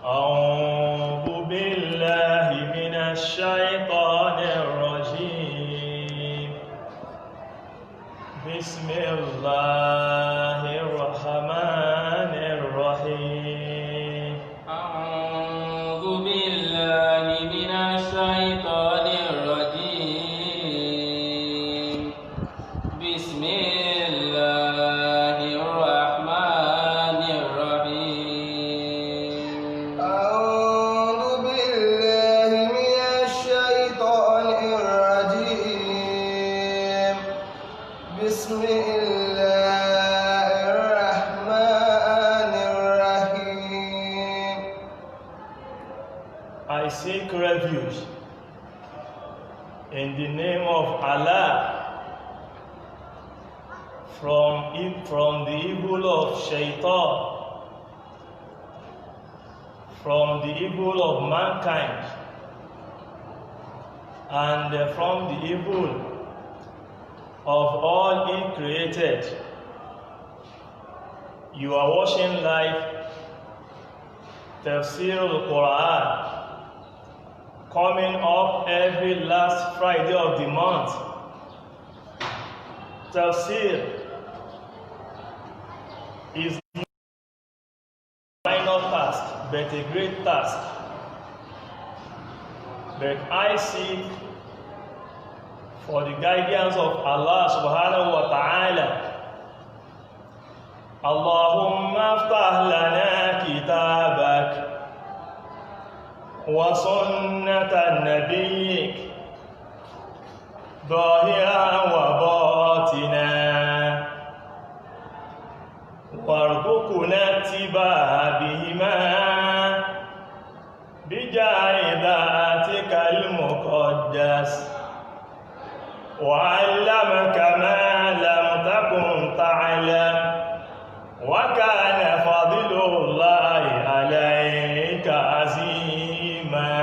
أعوذ بالله من الشيطان الرجيم بسم الله الرحمن الرحيم أعوذ بالله من الشيطان الرجيم بسم الله الرحمن الرحيم أعوذ بالله من الشيطان الرجيم بسم الله الرحمن الرحيم I seek refuge in the name of Allah from the evil of shaitan, from the evil of mankind, and from the evil of all He created. You are watching live Tefseer Quran, coming up every last Friday of the month. Tefseer is not a minor task, but a great task. But I seek for the guidance of Allah subhanahu wa ta'ala. Allahumma aftah lana kitabak wa sunnata nabiyyik ظاهرا وباطنا وارزقنا اتباع بهما بجاه ذاتك المقدس وعلمك ما لم تكن تعلم وكان فضل الله عليك عظيما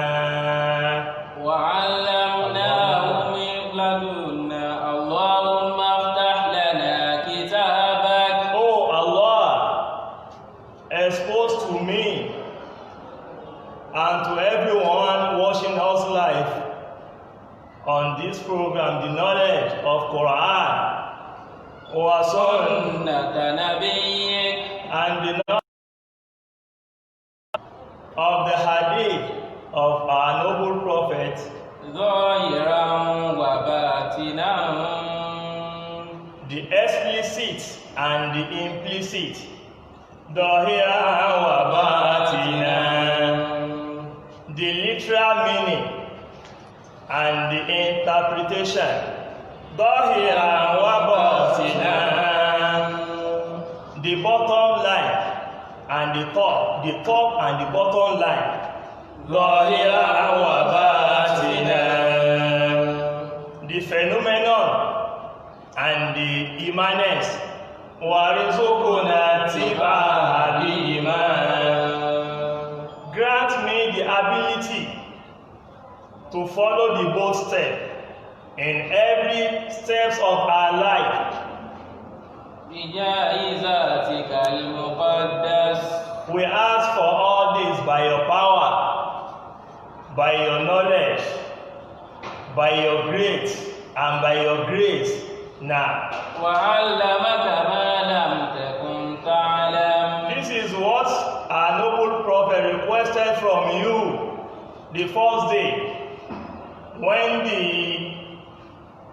وعلمناه من لدنا اللهم افتح لنا كتابك. Oh Allah, expose to me and to everyone watching us live on this program the knowledge of Quran wa Sunnah سنة نبيك and the knowledge of the hadith of our noble prophet, ظاهرا وباطنا the explicit and the implicit, ظاهرا وباطنا, the literal meaning and the interpretation, ظاهرا وباطنا, the bottom line and the top and the bottom line, ظاهرا وباطنا, the phenomenon and the immanence, وارزقنا اتباع بهما. Grant me the ability to follow the both steps in every steps of our life. بجاه ذاتك المقدس. We ask for all this by your power, by your knowledge, by your grace, and by your grace now. وعلمك ما لم تكن تعلم. This is what our noble prophet requested from you the first day when the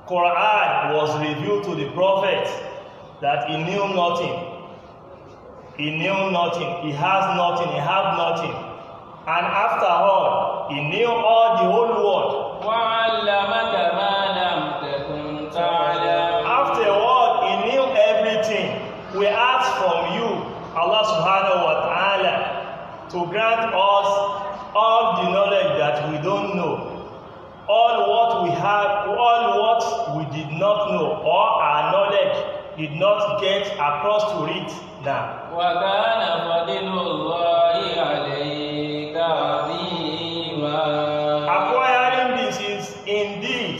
Quran was revealed to the prophet, that he knew nothing. He knew nothing. He has nothing. He had nothing. And after all, he knew all the whole world. وعلمك ما لم تكن تعلم. After all, he knew everything. We ask from you, Allah subhanahu wa ta'ala, to grant us all the knowledge that we don't know, all what we have, all what we did not know, or our knowledge did not get across to it now. وكان فضل الله عليك عظيما. Acquiring this is indeed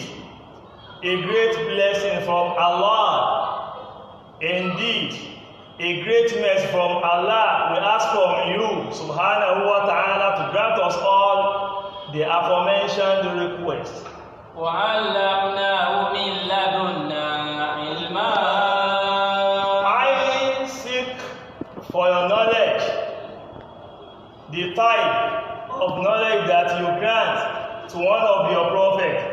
a great blessing from Allah. Indeed, a great mercy from Allah. We ask from you, subhanahu wa ta'ala, the aforementioned request. وعلمناه من لدنا علما. I seek for your knowledge, the type of knowledge that you grant to one of your prophets,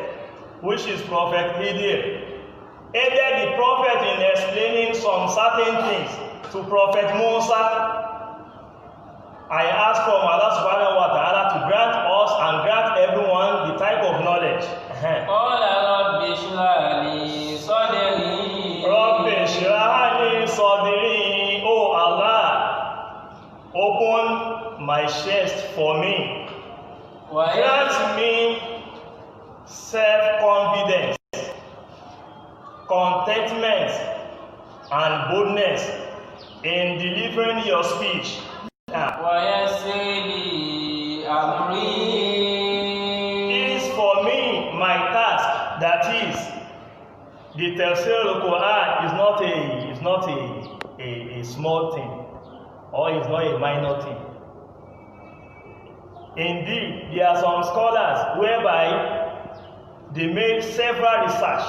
which is Prophet Hidir. Either the prophet in explaining some certain things to Prophet Musa, I ask from Allah subhanahu wa ta'ala to grant us and grant everyone the type of knowledge. قال رب اشرح لي صدري. رب اشرح لي صدري. Oh Allah, open my chest for me. Grant me self-confidence, contentment, and boldness in delivering your speech. ويسر لي أمري. It is for me my task, that is, the Tefseer of Quran is not a small thing, or is not a minor thing. Indeed, there are some scholars whereby they made several research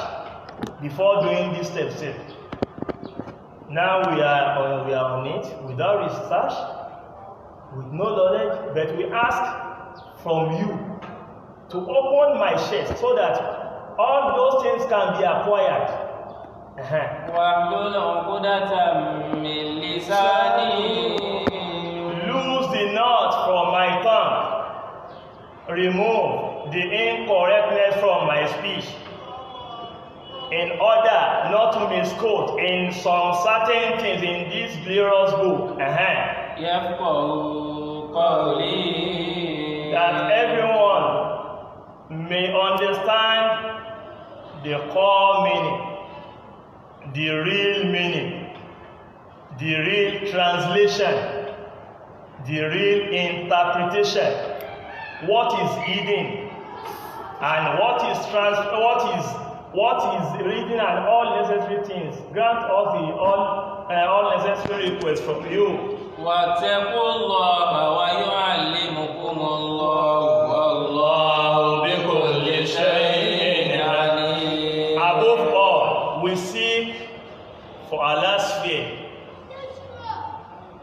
before doing this Tefseer. Now we are on it without research, with no knowledge, but we ask from you to open my chest so that all those things can be acquired. واحلل عقدة من لساني. Loose the knot from my tongue. Remove the incorrectness from my speech, in order not to misquote in some certain things in this glorious book. يفقهوا قولي. That everyone may understand the core meaning, the real meaning, the real translation, the real interpretation, what is hidden and what is written, and all necessary things. Grant us all necessary requests from you. واتقوا الله ويعلمكم الله والله بكل شيء عليم. Above all, we seek for Allah's fear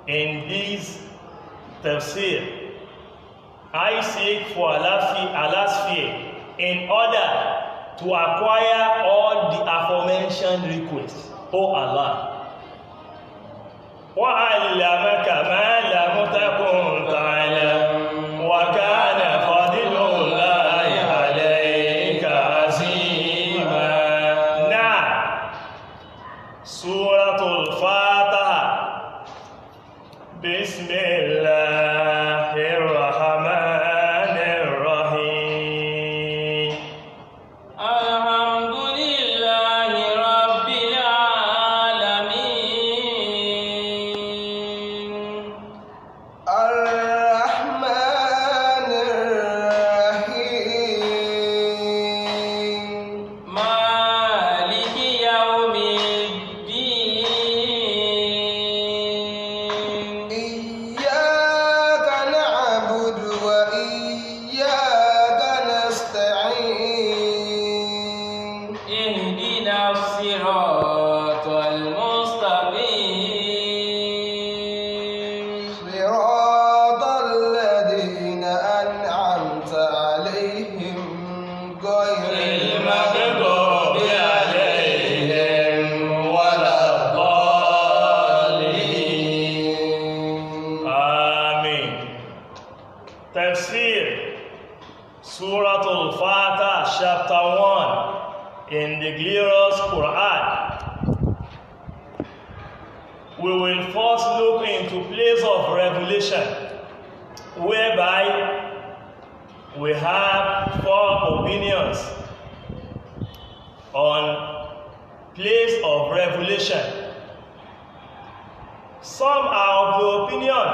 in this tafsir. I seek for Allah's fear in order to acquire all the aforementioned requests. O Allah, وَعَلَّمَكَ مَا لَمْ تَكُنْ تَعْلَمُ وَكَانَ فَضْلُ اللَّهِ عَلَيْكَ عَظِيمًا. Now, Suratul Fatiah. Bismillahir Rahmanir Rahim. Alhamdulillahi Rabbil Alamin. Ar-Rahmanir Rahim. Maliki Yawmiddin. Iyyaka na'budu wa iyyaka nasta'in. Ihdina as-siratal mustaqim. Siratal ladzina an'amta 'alaihim ghairil maghdubi 'alaihim waladdallin. Amen. Tefseer, Suratul Fatiah, chapter 1 in the glorious Quran. We will first look into place of revelation, whereby we have four opinions on place of revelation. Some are of the opinion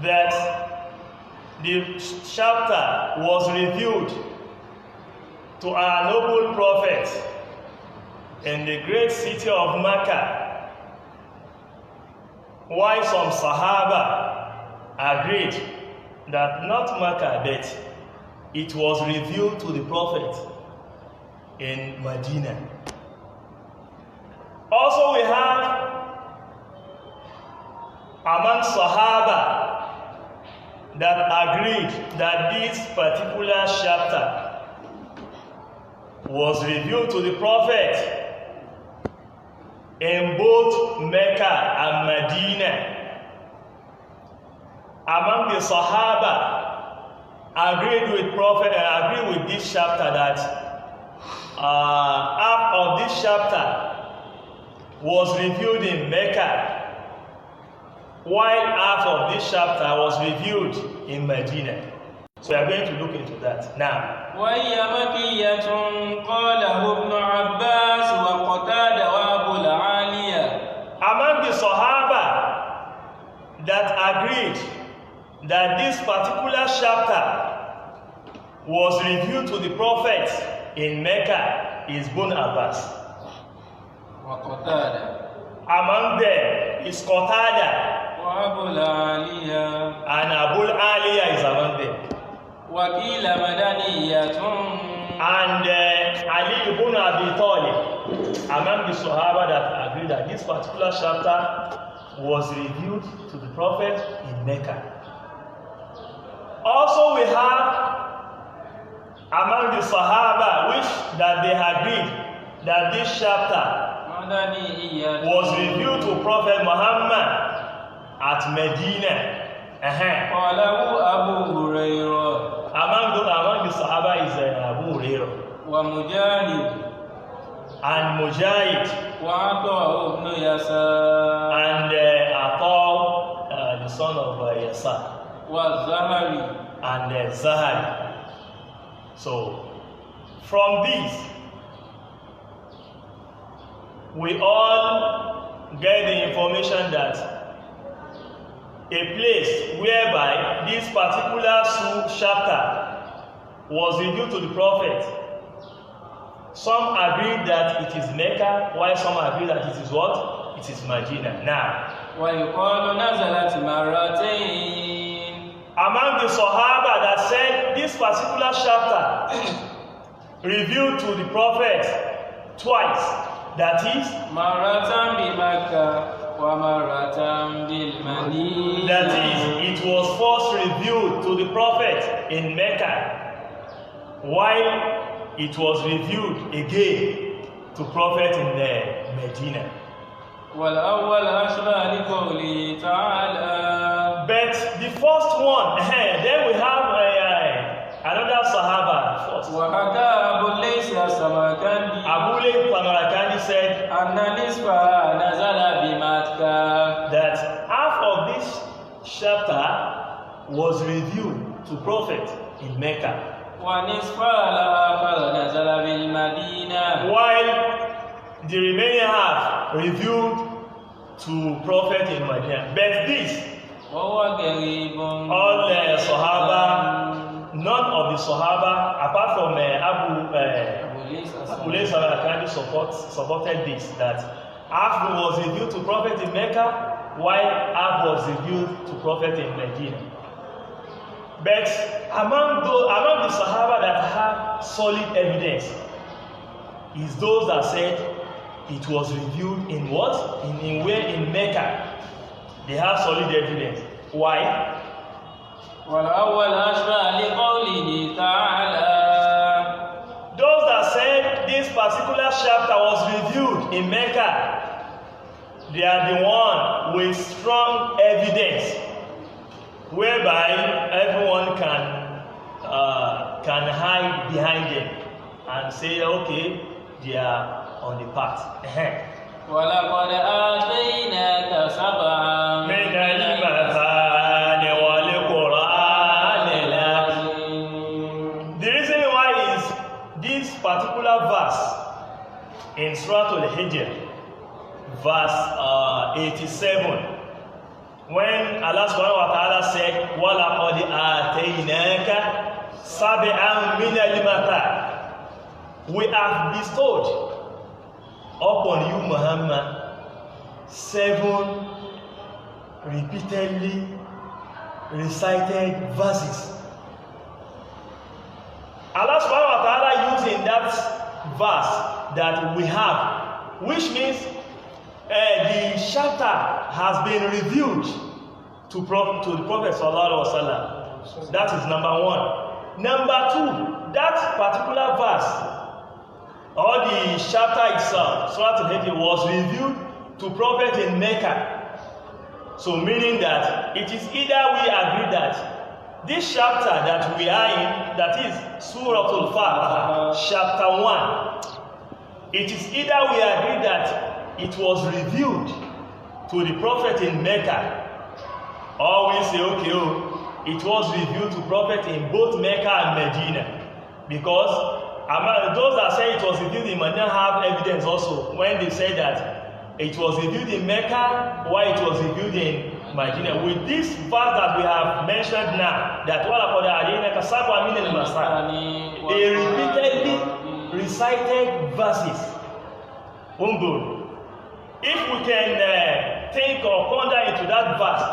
that the chapter was revealed to our noble prophet in the great city of Mecca, while some Sahaba agreed that not Mecca but it was revealed to the Prophet in Medina. Also, we have among Sahaba that agreed that this particular chapter was revealed to the Prophet in both Mecca and Medina. Among the Sahaba agreed with this chapter that half of this chapter was revealed in Mecca, while half of this chapter was revealed in Medina. So we are going to look into that now. وهي مكية قاله ابن عباس وقتادة وأبو العالية. Among the Sahaba that agreed that this particular chapter was revealed to the Prophet in Mecca is Ibn Abbas. وقتادة. Among them is Qatada, وأبو العالية. and Abu Aliya is among them. وقيل مدنية. And Ali ibn Abi Talib, among the Sahaba that agreed that this particular chapter was revealed to the Prophet in Mecca. Also, we have among the Sahaba which that they agreed that this chapter was revealed to Prophet Muhammad at Medina. قاله أبو هريرة. Among the Sahaba is Abu Hurairah ومجاهد. and Mujahid وعطاء بن يسار. and Atal, the son of Yasar, والزهري. and Zahari. So, from these, we all get the information that a place whereby this particular chapter was revealed to the Prophet, some agree that it is Mecca, while some agree that it is what? It is Medina. Now, ويقال نزلت مرتين. among the Sahaba that said this particular chapter revealed to the Prophet twice, that is, مرة بمكة ومرة بالمدينة. that is, it was first revealed to the Prophet in Mecca, while it was revealed again to Prophet in Medina. والأول أشبه لقوله تعالى. But the first one, then we have another Sahaba first. وحكى أبو ليس السمرقندي. Abu Layth Samarkandi said أن نصفها نزل بمكة. that half of this chapter was revealed to Prophet in Mecca, ونصفها الآخر نزل بالمدينة. while the remaining half revealed to Prophet in Medina. But this, وهو قريب. all Sahaba, none of the Sahaba, apart from Abu Layth Samarkandi supported this, that half was revealed to Prophet in Mecca, while half was revealed to Prophet in Medina. But among the Sahaba that have solid evidence is those that said it was revealed in what? In where? In Mecca. They have solid evidence. Why? والأول أشبه لقوله تعالى. Those that said this particular chapter was revealed in Mecca, they are the one with strong evidence, whereby everyone can hide behind them and say, okay, they are on the path. ولقد آتيناك سبعا من المثاني والقرآن العظيم. The reason why is this particular verse in Suratul Fatiah, verse 87, when Allah subhanahu wa ta'ala said, وَلَقَدْ آتَيْنَاكَ سَبْعًا مِنَ الْمَثَانِ, we have bestowed upon you, Muhammad, 7 repeatedly recited verses. Allah subhanahu wa ta'ala using that verse that we have, which means the chapter has been revealed to the Prophet sallallahu alaihi wasallam. That is number one. Number two, that particular verse or the chapter itself, Suratul Fatiah, was revealed to Prophet in Mecca. So meaning that it is either we agree that this chapter that we are in, that is Suratul Fatiah, chapter 1, it is either we agree that it was revealed to the Prophet in Mecca, or we say, okay, it was revealed to Prophet in both Mecca and Medina. Because those that say it was revealed in Medina have evidence also when they say that it was revealed in Mecca while it was revealed in Medina. With this verse that we have mentioned now, that they repeatedly recited verses. If we can think or ponder into that verse,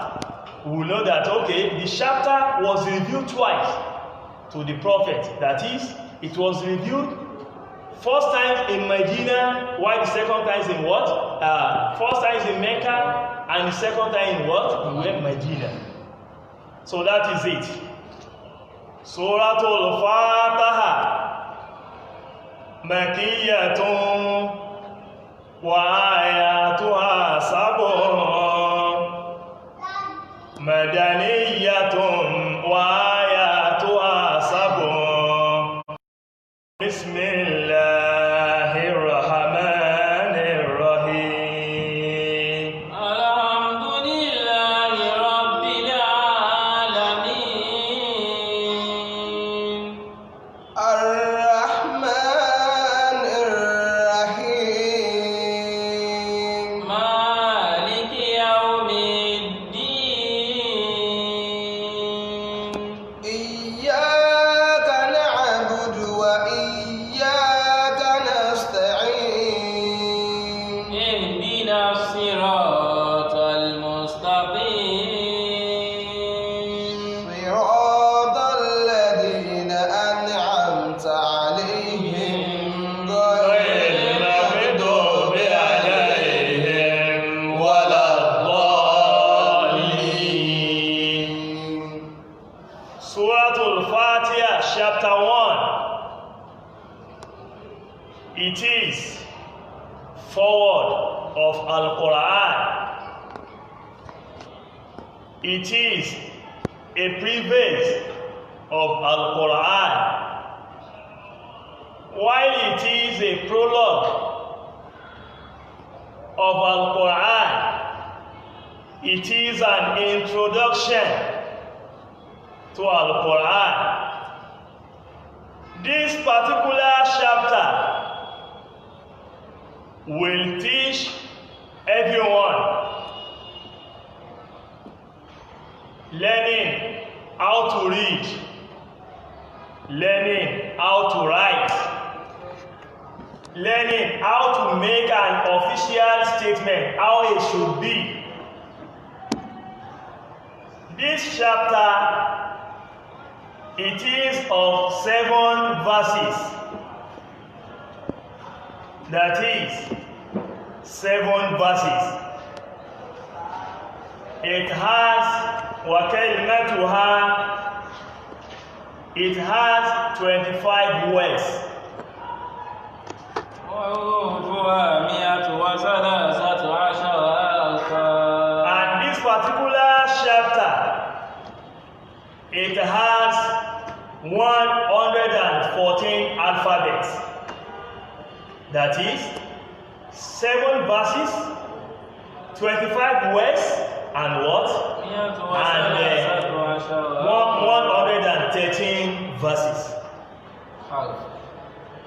we will know that, okay, the chapter was revealed twice to the Prophet. That is, it was revealed first time in Medina, while the second time is in what? First time is in Mecca, and the second time in what? In Medina. So that is it. Suratul Fatiah, Makkiyatun wa ayatuha sab'un, Madaniyatun wa ayatuha sab'un. Bismillahir Rahmanir Rahim. Alhamdulillahi Rabbil Alamin. Ar-Rahmanir Rahim. Maliki Yawmiddin. Iyyaka na'budu wa iyyaka nasta'in. Ihdina as-siratal mustaqim. Siratal ladzina an'amta 'alaihim ghayril maghdubi 'alaihim waladdallin. Suratul Fatiah, chapter 1. It is forward of Al-Quran. It is a preface of Al-Quran. While it is a prologue of Al-Quran, it is an introduction to Al-Quran. This particular chapter will teach everyone learning how to read, learning how to write, learning how to make an official statement, how it should be. This chapter, it is of 7 verses. That is 7 verses. It has وَكَلْمَتُهَا. It has 25 words. وحروفها 113 ألفا. And this particular chapter, it has 114 alphabets. That is 7 verses, 25 words, and what? And 113 verses.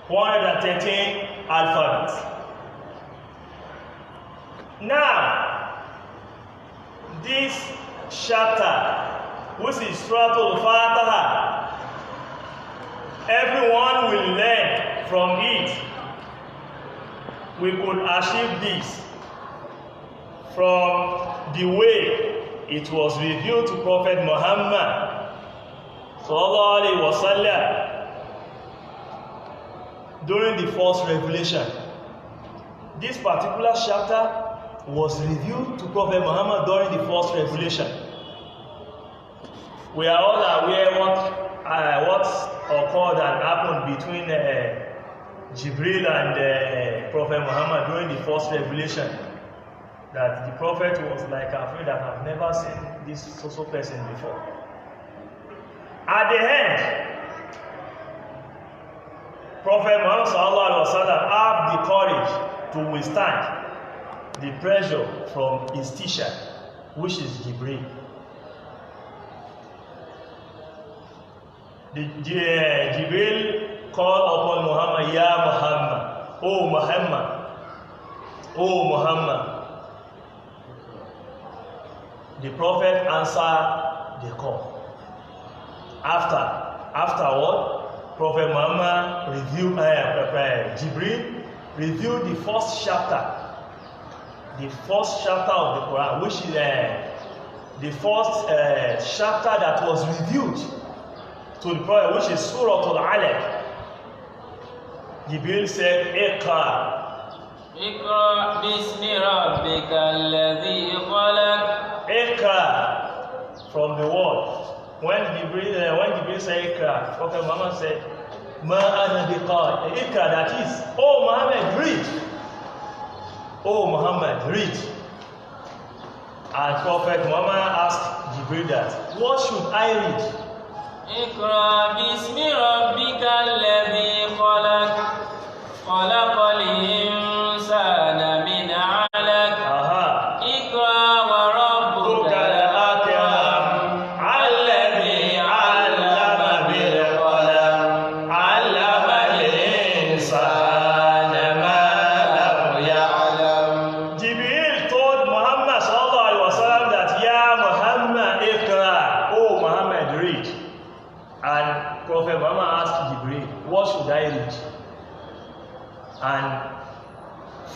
113 alphabets. Now, this chapter, which is Suratul Fatiah, everyone will learn from it. We could achieve this from the way it was revealed to Prophet Muhammad sallallahu alaihi wasallam. during the first revelation. This particular chapter was revealed to Prophet Muhammad during the first revelation. We are all aware what occurred and happened between Jibril and Prophet Muhammad during the first revelation. That the prophet was like, afraid that I've never seen this so person before. At the end, Prophet Muhammad had the courage to withstand the pressure from his teacher, which is Jibril. Jibril called upon Muhammad, Ya Muhammad, O Muhammad, O Muhammad. The prophet answered the call. Afterward, Prophet Muhammad Jibril reviewed the first chapter of the Quran, which is the first chapter that was revealed to the prophet, which is Suratul Fatiah. Jibril said, Iqra. Iqra bismi rabbika alladhi khalaq. Iqra, from the word. When Jibril said Iqra, Prophet Muhammad said, Ma ana biqari. Iqra, that is, oh Muhammad, read. Oh Muhammad, read. And Prophet Muhammad asked Jibril that, what should I read? Iqra bismi rabbika alladhi khalaq. Khalaqal insana min 'alaq. Iqra wa rabbukal akram. Alladhi 'allama bil qalam. 'Allamal insana ma lam ya'lam. Jibril told Muhammad sallallahu alaihi wasallam that, Ya Muhammad, Iqra. Oh Muhammad, read. And Prophet Muhammad asked Jibril, what should I read? And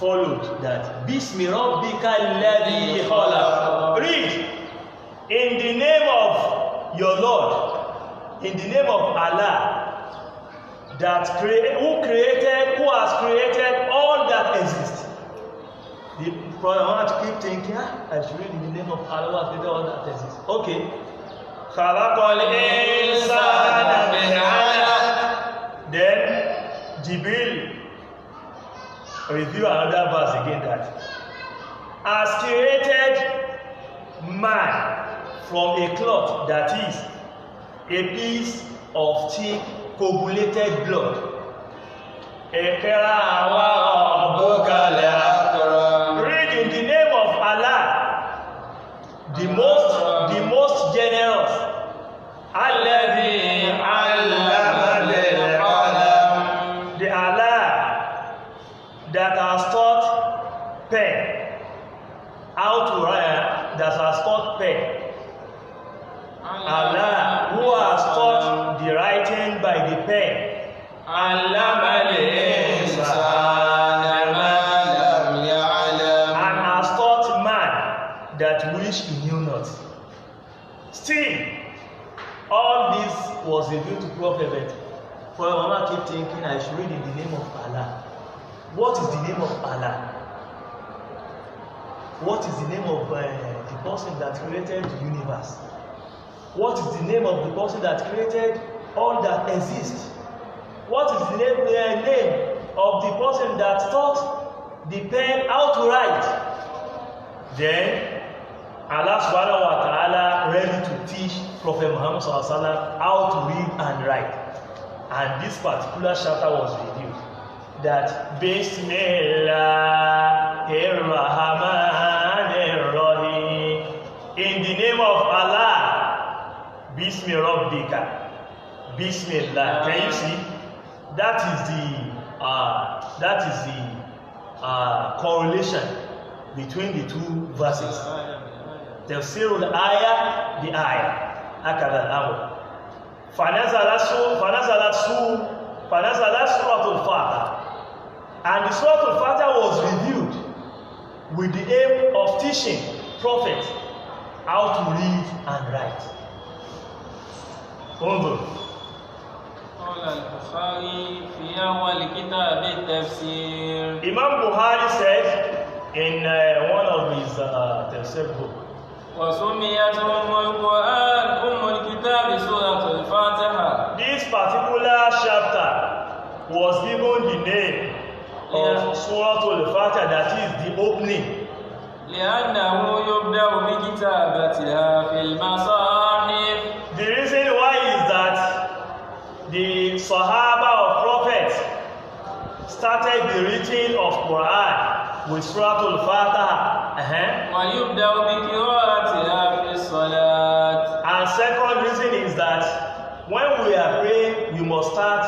followed that, Bismi Rabbika alladhi khalaq. Read, in the name of your Lord, in the name of Allah, who has created all that exists. The Prophet Muhammad keep thinking, I should read in the name of Allah who has created all that exists. Okay. Khalaqal insana min 'alaq. Then Jibril review another verse again that has created man from a cloth that is a piece of thick coagulated blood. Read in the name of Allah, the most generous. Alladhi 'allama bil qalam. The Allah that has taught pen how to write, that has taught pen. Allah who has taught the writing by the pen. Allamal insana ma lam ya'lam. And has taught man that which he knew not. Still, all this was revealed to Prophet. For Mama keep thinking, I should read in the name of Allah. What is the name of Allah? What is the name of the person that created the universe? What is the name of the person that created all that exists? What is the name of the person that taught the pen how to write? Then Allah subhanahu wa ta'ala ready to teach Prophet Muhammad sallallahu alaihi wasallam how to read and write. And this particular chapter was revealed. That Bismillahirrahmanirrahim, in the name of Allah, Bismi Rabbika, Bismillah. Can you see? That is the correlation between the two verses. Tefseer al-ayah, the ayah. Akada al-amr. Fanazalat Suratul Fatiah. And the Suratul Fatiah was reviewed with the aim of teaching prophets how to read and write. قال البخاري في أول كتاب التفسير. Imam Bukhari said in one of his Tefseer book, وسميت القرآن الكتاب سورة الفاتحة. This particular chapter was given the name of Suratul Fatiah, that is the opening. لأنه يبدأ بكتابتها في المصاحف. The reason why is that the Sahaba of Prophet started the reading of Quran with Suratul Fatiah. ويبدأ بقراءتها في الصلاة. And second reason is that when we are praying, we must start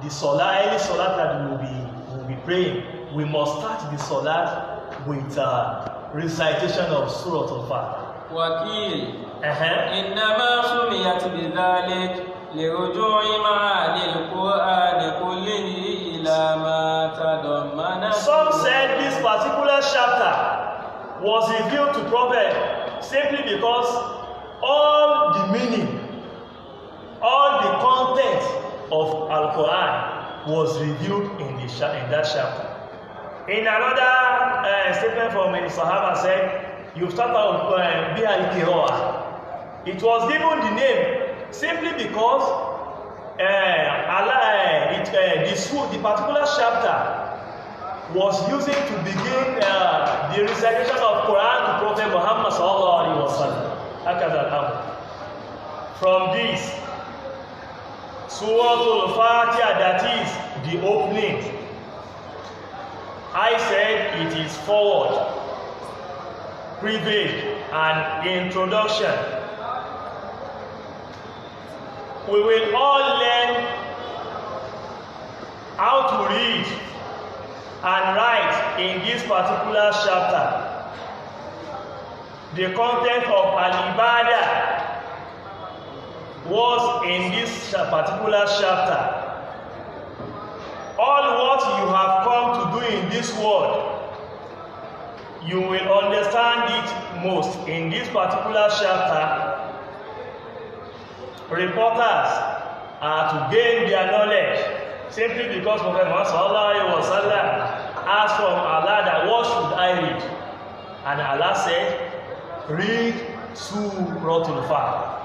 the salah, any salah that we will be praying, we must start the salah with recitation of Suratul Fatiah. وقيل إنما سميت بذلك لرجوع معاني القرآن كله إلى ما تضمن. Some said this particular chapter was revealed to Prophet simply because all the meaning, all the content of Al-Quran was revealed in that chapter. In another statement from the Sahaba said, you start out bi al-Qira'ah. It was given the name simply because the particular chapter was using to begin the recitation of Quran to Prophet Muhammad sallallahu alaihi wasallam. From this, Suratul Fatiah, that is the opening, I said it is forward, preface, and introduction. We will all learn how to read and write in this particular chapter. The content of Al-Ibadah was in this particular chapter. All what you have come to do in this world, you will understand it most in this particular chapter. Reporters are to gain their knowledge simply because Prophet Muhammad sallallahu alaihi wasallam asked from Allah that what should I read? And Allah said, read Suratul Fatiah.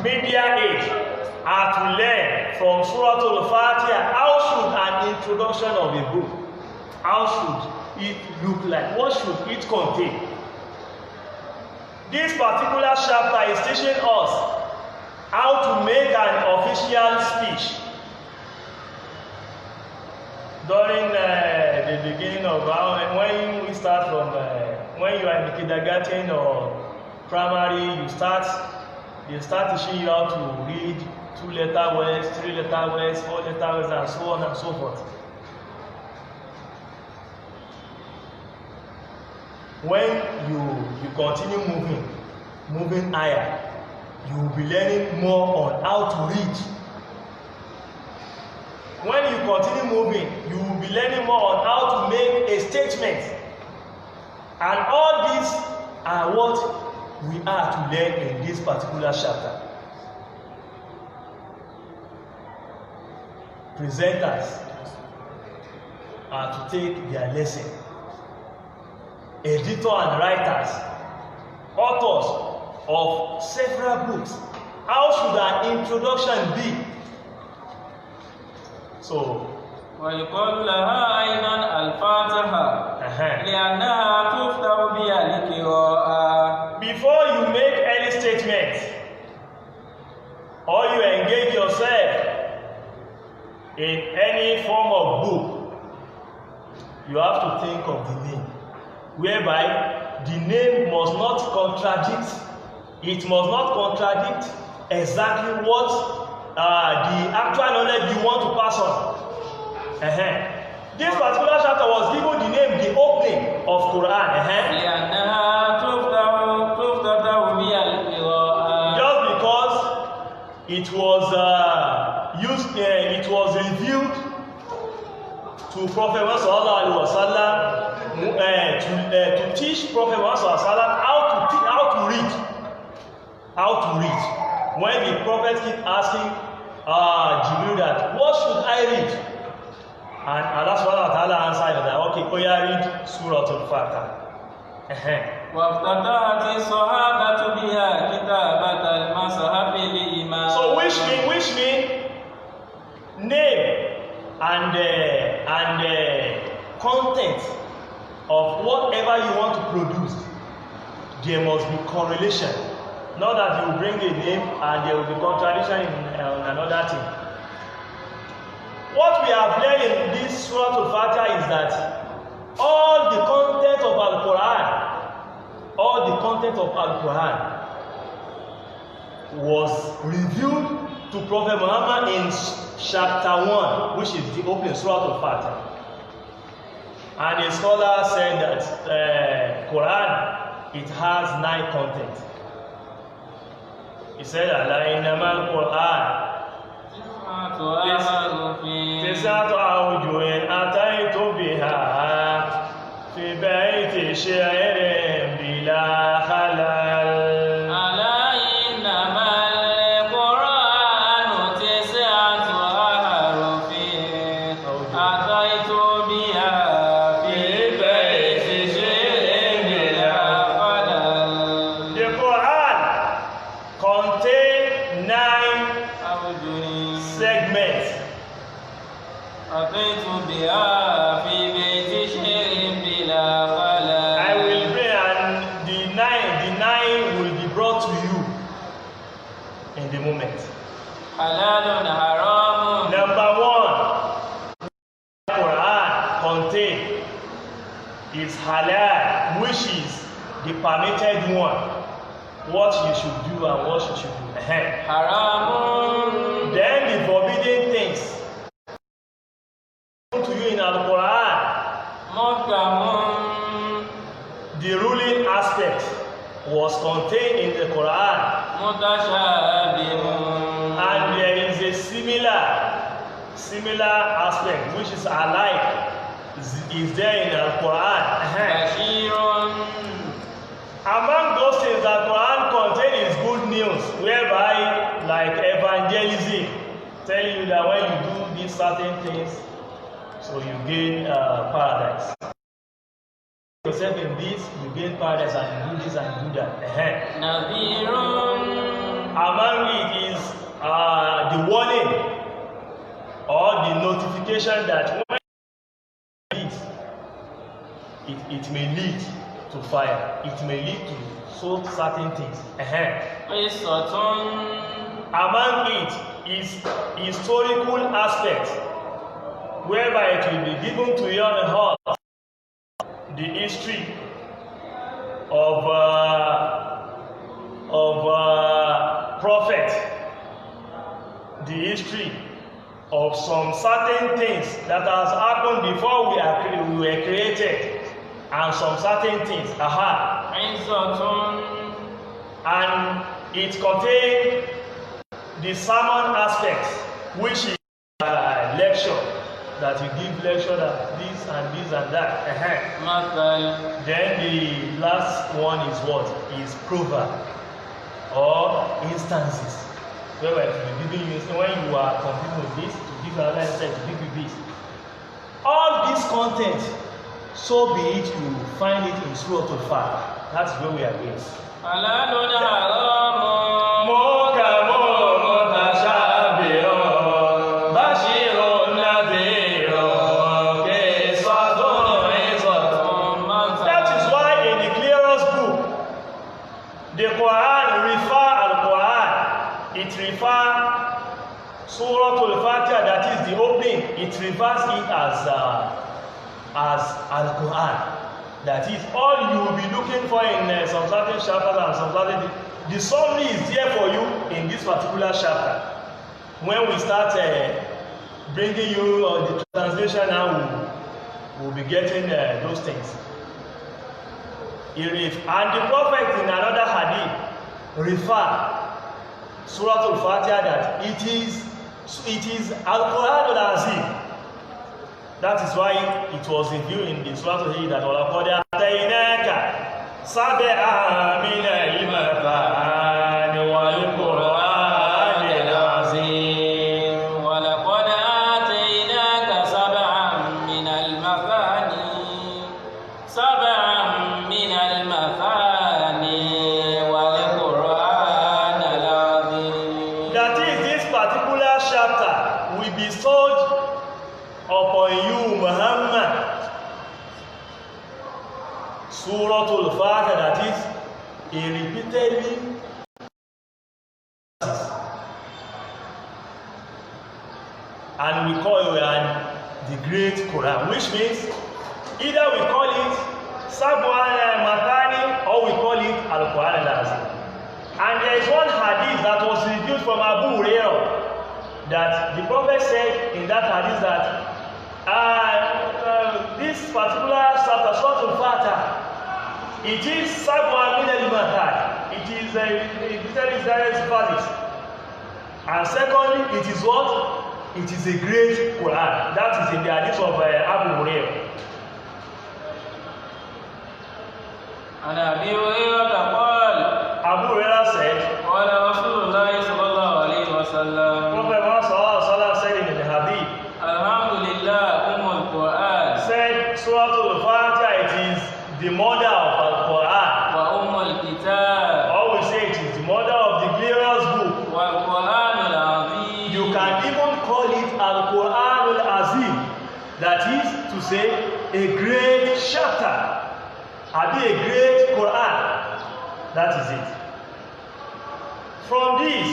Media age are to learn from Suratul Fatiah how should an introduction of a book, how should it look like, what should it contain. This particular chapter is teaching us how to make an official speech. During the beginning of when we start from when you are in the kindergarten or primary, they start teaching you how to read 2-letter words, 3-letter words, 4-letter words, and so on and so forth. When you continue moving higher, you will be learning more on how to read. When you continue moving, you will be learning more on how to make a statement. And all these are what we are to learn in this particular chapter. Presenters are to take their lesson. Editor and writers, authors of several books, how should an introduction be? So, ويقال لها أيضا الفاتحة لأنها تفتح بها القراءة. Before you make any statement or you engage yourself in any form of book, you have to think of the name, whereby the name must not contradict, it must not contradict exactly what the actual knowledge you want to pass on. This particular chapter was given the name the opening of Quran. Just because it was it was revealed to Prophet Muhammad to teach Prophet Muhammad how to read. When the prophet keep asking Jibril that, what should I read? And Allah subhanahu wa ta'ala answered that, okay, go read Suratul Fatiah. وافتتحت الصحابة بها كتابة المصحف الإمام. So which mean name and content of whatever you want to produce, there must be correlation. Not that you bring a name and there will be contradiction in another thing. What we have learned in this Suratul Fatiah is that all the content of Al-Quran was revealed to Prophet Muhammad in chapter 1, which is the opening Suratul Fatiah. And a scholar said that Quran, it has 9 content. He said that Quran تسعة أوجه أتيت بها في بيت شعر بلا خلل. ألا إنما القرآن 9 أحرف أتيت بها في بيت شعر بلا خلل. The Quran contains 9 segments. أتيت بها في بيت شعر بلا خلل. I will bring, and the nine will be brought to you in the moment. حلال حرام. Number 1, Quran contain is halal, which is the permitted one. What you should do and what you should do. حرام. Then the forbidden things to you in Al-Quran, محكم. the ruling aspect was contained in the Quran, متشابه. and there is a similar aspect which is alike is there in Al-Quran. بشير. Among those things that Quran contains is good news, whereby like evangelism, telling you that when you do these certain things, so you gain paradise. Yourself in this, you gain paradise, and you do this and you do that. نذير. Among it is the warning or the notification that when it may lead to fire, it may lead to so certain things. قصة. Among it is historical aspect, whereby it will be given to you on the heart the history of prophet, the history of some certain things that has happened before we were created, and some certain things. عزة. And it contains the sermon aspect, which is lecture, that you give lecture that this and this and that. مثل. Then the last one is what? Is proverb or instances, where we are giving you when you are confused with this, to give another instance, to give you this. All this content, so be it, you find it in Suratul Fatiah. That's where we are going. حلال حرام. محكم متشابه بشير نذير قصة عظة. That is why in the clearest book, the Quran Al-Quran, it refers Suratul Fatiah, that is the opening, it refers it as Al-Quran. That is all you will be looking for in some certain chapters and some certain. The summary is there for you in this particular chapter. When we start bringing you the translation now, we'll be getting those things. And the Prophet in another hadith refer Suratul Fatiah that it is Al-Quran al-Azim. That is why it was revealed in the Suratul Fatiah that وَلَقَدْ أَتَيْنَاكَ سَبْعًا مِنَ الْمَثَانِ وَالْقُرْآنِ bestowed upon you, Muhammad, Suratul Fatiah, that is a repeatedly and we call it the Great Quran, which means either we call it Sab'an Mathani or we call it Al-Quran al-Azim. And there is one hadith that was revealed from Abu Hurairah that the Prophet said in that hadith that this particular chapter, Suratul Fatiah, it is Sab'an min al-Mathani. It is a direct verse. And secondly, it is what? It is a great Quran. That is in the hadith of Abu Hurairah. عن أبي هريرة قال Abu Hurairah said, قال رسول الله صلى الله عليه وسلم Prophet Muhammad sallallahu alaihi wasallam said in the hadith, الحمد لله القرآن said Suratul Fatiha, it is the mother of Al-Quran. الكتاب Or we say it is the mother of the glorious book. والقرآن العظيم. You can even call it Al-Quran al-Azim. That is to say, a great chapter. Abi a great Quran. That is it. From this,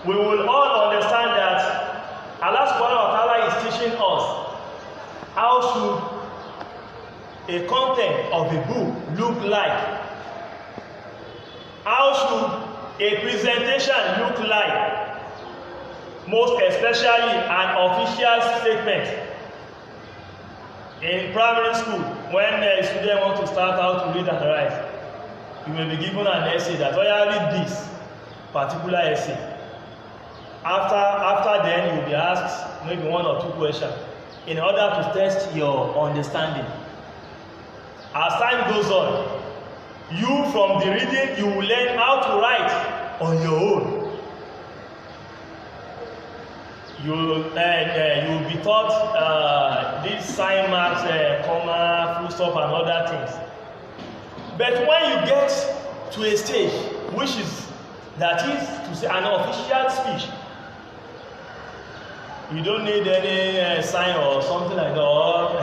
we will all understand that Allah subhanahu wa ta'ala is teaching us how should a content of a book look like. How should a presentation look like? Most especially an official statement. In primary school, when a student wants to start out to read and write, you will be given an essay that, oh yeah, read this particular essay. After then, you will be asked maybe 1 or 2 questions in order to test your understanding. As time goes on, you from the reading, you will learn how to write on your own. You will be taught these sign marks, comma, full stop, and other things. But when you get to a stage, which is, that is to say, an official speech, you don't need any sign or something like that. Or,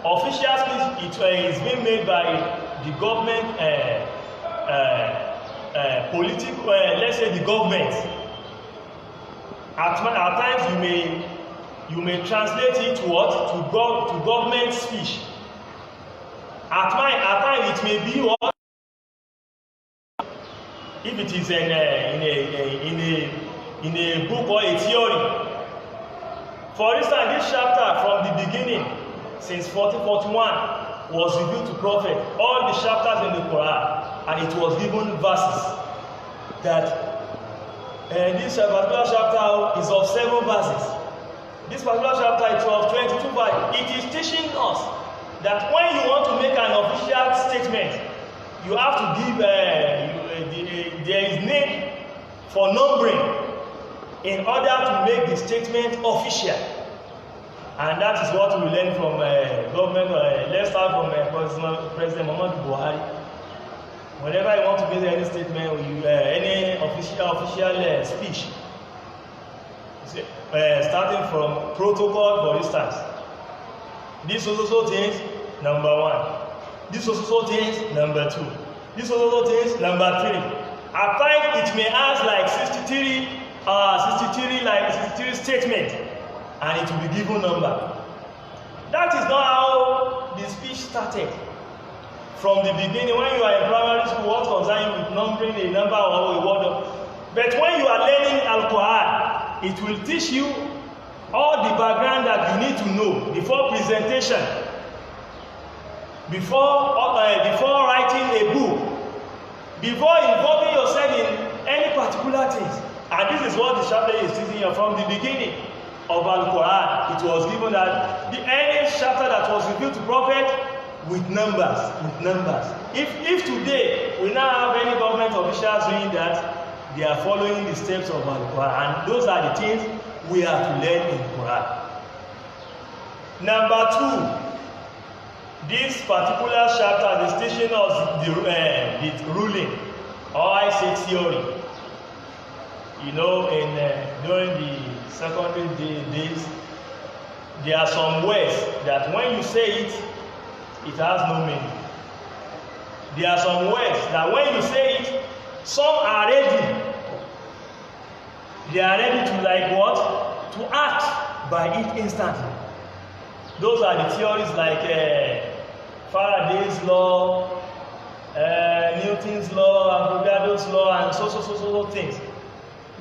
official speech, it is being made by the government, political, let's say the government. At times you may translate it to what? To government speech. At times it may be what? If it is in a book or a theory. For instance, this chapter from the beginning, since 1441, was revealed to Prophet. All the chapters in the Quran, and it was given verses that this particular chapter is of 7 verses. This particular chapter is of 22 verses. It is teaching us that when you want to make an official statement, you have to give, there is need for numbering in order to make the statement official. And that is what we learn from government. Let's start from President Muhammad Buhari. Whenever you want to make any statement, any official speech, starting from protocol, for instance, this also things, number 1. This also things, number 2. This also things, number 3. At times, it may ask like 63 statements, and it will be given number. That is not how the speech started. From the beginning, when you are in primary school, what concerns you with numbering a number or a word? But when you are learning Al-Quran, it will teach you all the background that you need to know before presentation, before writing a book, before involving yourself in any particular things. And this is what the chapter is teaching you from the beginning of Al-Quran. It was given that any chapter that was revealed to Prophet with numbers. If today we now have any government officials doing that, they are following the steps of Al-Quran, and those are the things we have to learn in Quran. Number 2, this particular chapter is teaching us the ruling, or I say theory. You know, during the secondary days, there are some words that when you say it, it has no meaning. There are some words that when you say it, some are ready. They are ready to like what? To act by it instantly. Those are the theories like Faraday's law, Newton's law, Avogadro's law, and so things.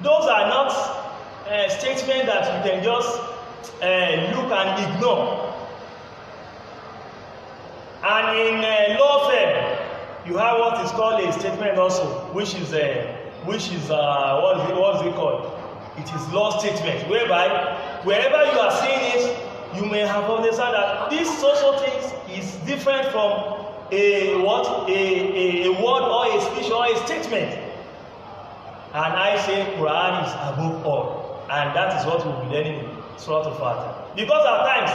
Those are not statements that you can just look and ignore. And in law firm, you have what is called a statement also, which is what is it called? It is law statement, whereby wherever you are seeing it, you may have understood that this social thing is different from a word or a speech or a statement. And I say Quran is above all, and that is what we'll be learning in Suratul Fatiah. Because at times,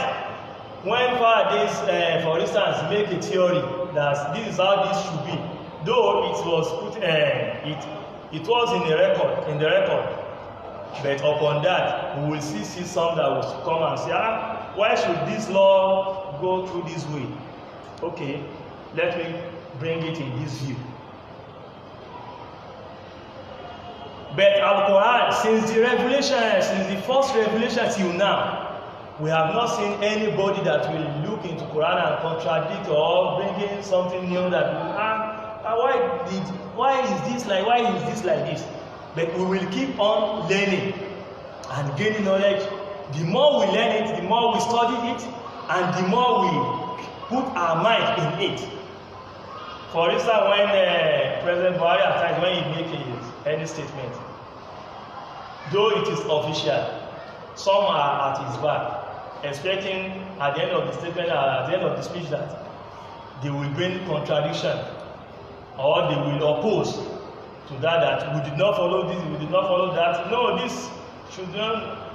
when Faraday's, for instance, make a theory that this is how this should be, though it was put, it was in the record, but upon that, we will see some that will come and say, why should this law go through this way? Okay, let me bring it in this view. But Al-Quran, since the first revelation till now, we have not seen anybody that will look into Quran and contradict or bring in something new that will, why is this like this? But we will keep on learning and gaining knowledge. The more we learn it, the more we study it, and the more we put our mind in it. For instance, when President Buhari at times, when he makes any statement, though it is official, some are at his back, expecting at the end of the statement, at the end of the speech, that they will bring contradiction or they will oppose to that we did not follow this, we did not follow that. No, this should not.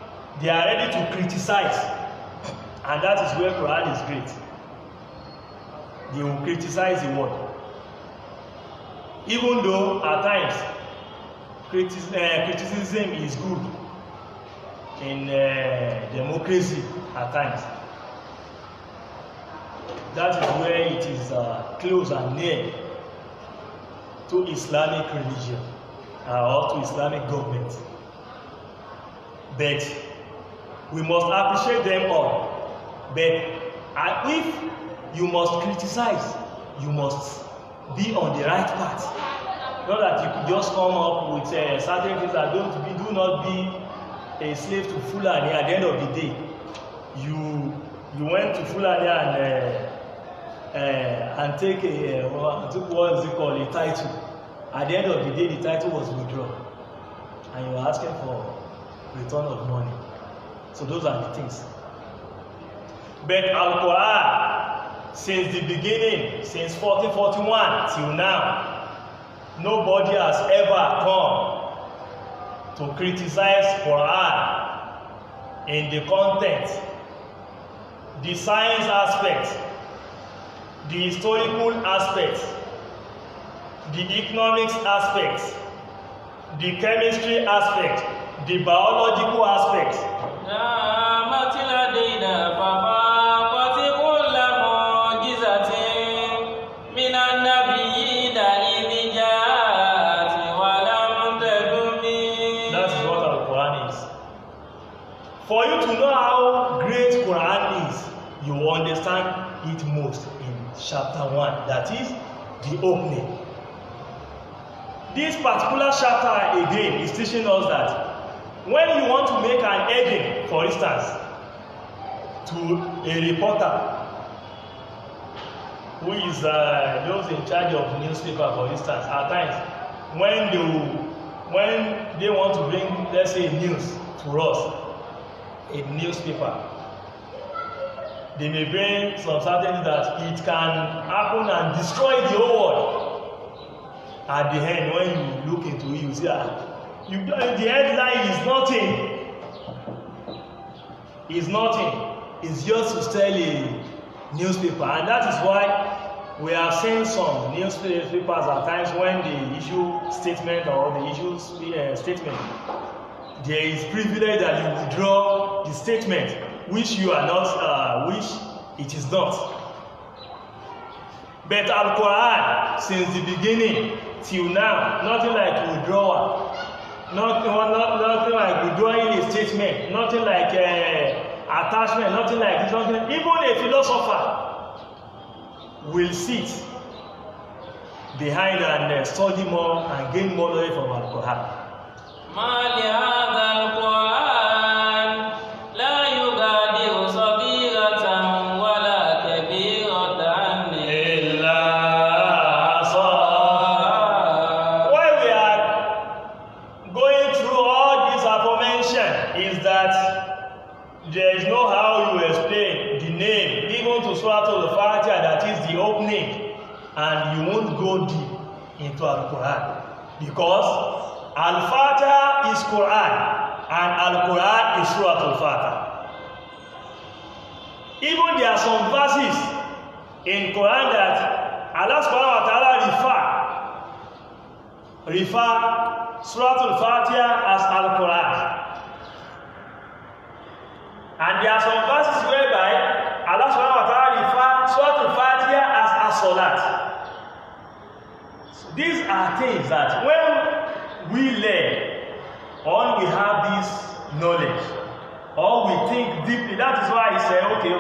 They are ready to criticize, and that is where Quran is great. They will criticize the word, even though at times criticism is good in democracy at times. That is where it is close and near to Islamic religion or to Islamic government. But we must appreciate them all. But if you must criticize, you must be on the right path. Not that you could just come up with certain things that do not be a slave to Fulani. At the end of the day, you went to Fulani and take what is it called, a title. At the end of the day, the title was withdrawn, and you were asking for return of money. So those are the things. But Al-Quran, since the beginning, since 1441 till now, nobody has ever come to criticize Quran in the content, the science aspect, the historical aspect, the economics aspect, the chemistry aspect, the biological aspect. That's what Al-Quran is. For you to know how great Quran is, you will understand it most in chapter 1, that is the opening. This particular chapter again is teaching us that when you want to make an heading, for instance, to a reporter who is those in charge of newspaper, for instance, at times when they want to bring, let's say, news to us, a newspaper, they may bring some certain that it can happen and destroy the whole world. At the end, when you look into it, you see the headline is nothing. It's nothing. It's just to sell a newspaper, and that is why we have seen some newspapers at times when they issue statement or they issue statement, there is privilege that you withdraw the statement which you are not, which it is not. But Al-Quran, since the beginning till now, nothing like withdrawal, nothing like withdrawing a statement, nothing like attachment, nothing like this, nothing. Even a philosopher will sit behind and study more and gain more knowledge from Al-Quran. ما لهذا القرآن لا يغادر صغيرة ولا كبيرة إلا أحصاها. Why we are going through all this aforementioned is that there is no how you explain the name, even to Suratul Fatiah, that is the opening, and you won't go deep into Al-Quran, because Al-Fatiha is Quran and Al-Quran is Suratul Fatiah. Even there are some verses in Quran that Allah subhanahu wa ta'ala refer Suratul Fatiha as Al-Quran. And there are some verses whereby Allah subhanahu wa ta'ala refer Suratul Fatiha as As-Salat. So these are things that when we learn, or we have this knowledge, or we think deeply, that is why he said, okay,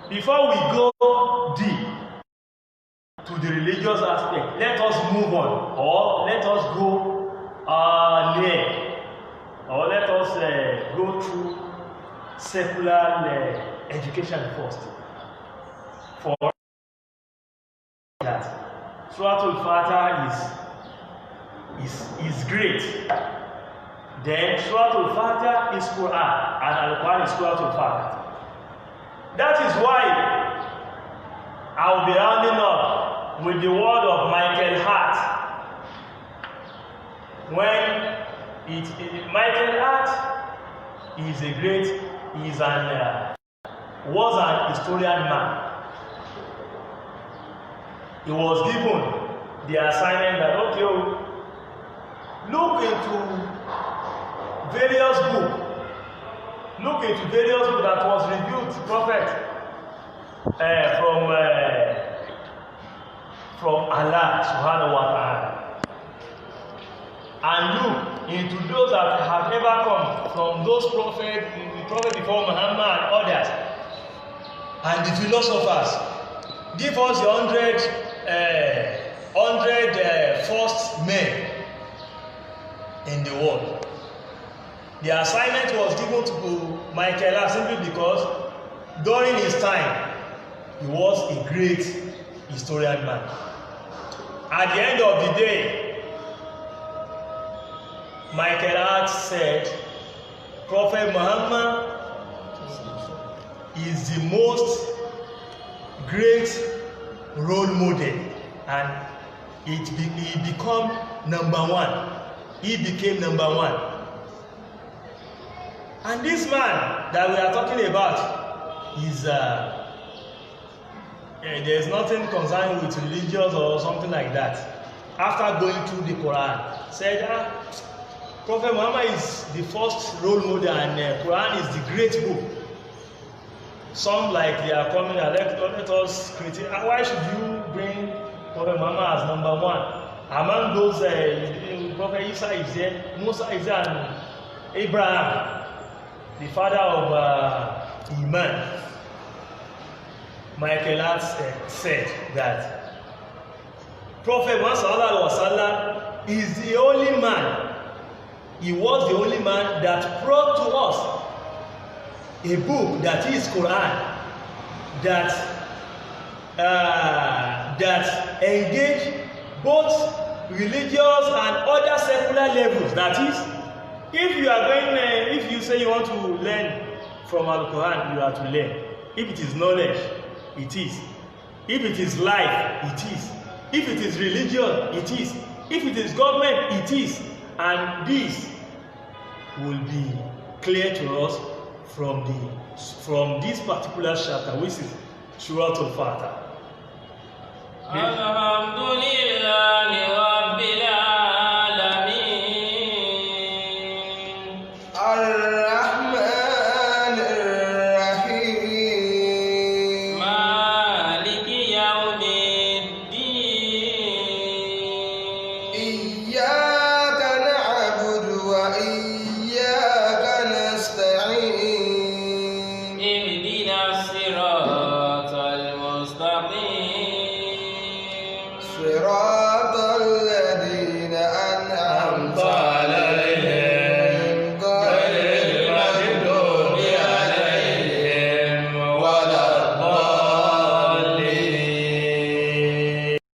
before we go deep to the religious aspect, let us move on, or let us go near, or let us go through secular education first. For that, Suratul Fatiah is great. Then Suratul Fatiah is Quran and Al-Quran is Suratul Fatiah. That is why I will be rounding up with the word of Michael Hart. Michael Hart is a great, was an historian man. He was given the assignment that, okay, look into various books. Look into various books that was revealed to Prophet from Allah subhanahu wa ta'ala. And look into those that have ever come from those prophets, the prophet before Muhammad and others. And the philosophers. Give us the 100 first men in the world. The assignment was given to Michael simply because during his time he was a great historian man. At the end of the day, Michael Hart said Prophet Muhammad is the most great role model, and he became number one. He became number one. And this man that we are talking about is there's nothing concerned with religious or something like that. After going through the Quran, said Prophet Muhammad is the first role model and Quran is the great book. Some like they are coming and let us critique. Why should you bring Prophet Muhammad as number one? Among those, Prophet Isa is there, Musa is there, and Abraham, the father of Iman. Michael Hart said that Prophet Muhammad is the only man. He was the only man that brought to us a book that is Quran, that engage both religious and other secular levels. That is, if you are going, if you say you want to learn from Al-Quran, you have to learn. If it is knowledge, it is. If it is life, it is. If it is religion, it is. If it is government, it is. And this will be clear to us from this particular chapter, which is Suratul Fatiah. Alhamdulillahi Rabbil Alamin. صراط